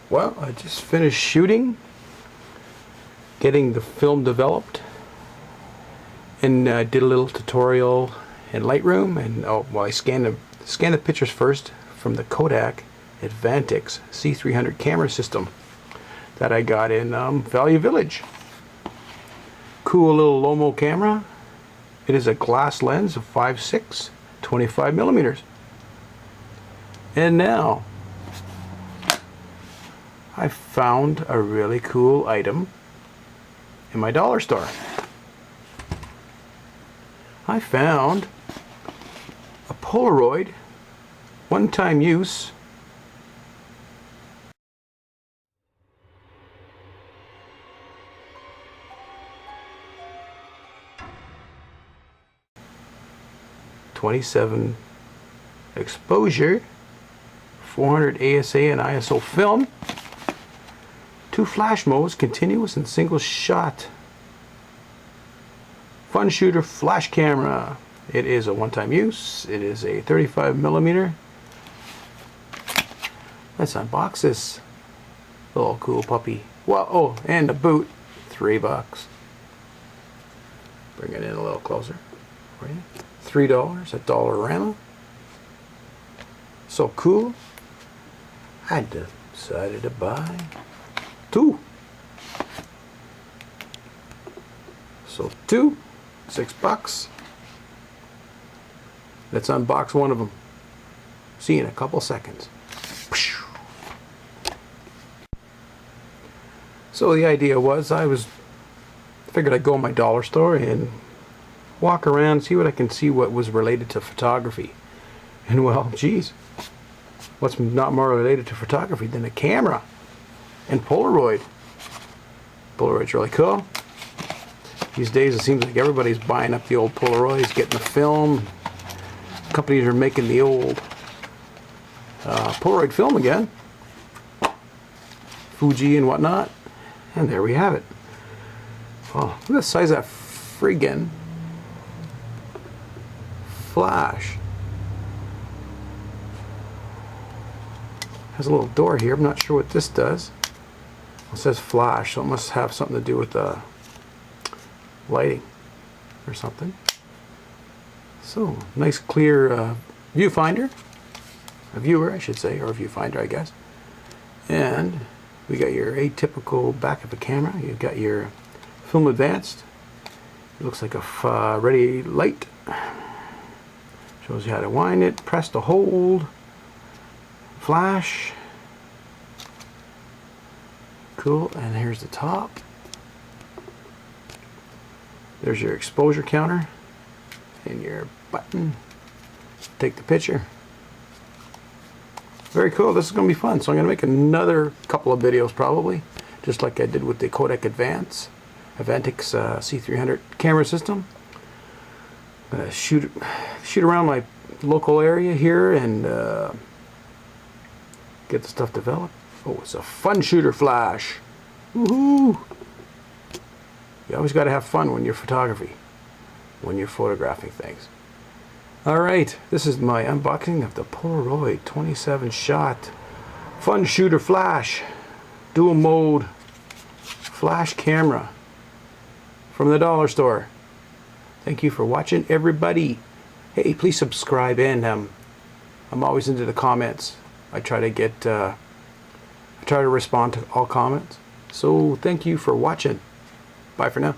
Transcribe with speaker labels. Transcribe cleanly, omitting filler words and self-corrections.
Speaker 1: Well, I just finished shooting, getting the film developed, and did a little tutorial in Lightroom. And I scanned the pictures first from the Kodak Advantix C300 camera system that I got in Value Village. Cool little Lomo camera. It is a glass lens of 5.6, 25 millimeters. And now I found a really cool item in my dollar store. I found a Polaroid, one-time use, .27 exposure, 400 ASA and ISO film, 2 flash modes, continuous and single shot. Fun shooter flash camera. It is a one-time use. It is a 35 millimeter. Let's unbox this little cool puppy. Well, oh, and the boot, $3. Bring it in a little closer for you. $3 at Dollarama. So cool. I decided to buy 2. So 2, $6. Let's unbox one of them. See you in a couple seconds. So the idea was figured I'd go in my dollar store and walk around, see what I can see what was related to photography. And well, geez, what's not more related to photography than a camera and Polaroid. Polaroid's really cool. These days it seems like everybody's buying up the old Polaroids, getting the film. Companies are making the old Polaroid film again. Fuji and whatnot. And there we have it. Oh, look at the size of that friggin' flash. Has a little door here. I'm not sure what this does. It says flash, so it must have something to do with the lighting or something. So, nice clear viewfinder. A viewer, I should say, or a viewfinder, I guess. And we got your atypical back of the camera. You've got your film advanced. It looks like a ready light. Shows you how to wind it, press to hold, flash. Cool, and here's the top. There's your exposure counter and your button. Take the picture. Very cool. This is going to be fun. So I'm going to make another couple of videos probably, just like I did with the Kodak Advantix C300 camera system. I'm going to shoot around my local area here and get the stuff developed. Oh, it's a fun shooter flash. Woohoo! You always got to have fun when you're when you're photographing things. Alright, this is my unboxing of the Polaroid 27 shot fun shooter flash dual mode flash camera from the dollar store. Thank you for watching, everybody. Hey, please subscribe, and I'm always into the comments. I try to respond to all comments. So thank you for watching. Bye for now.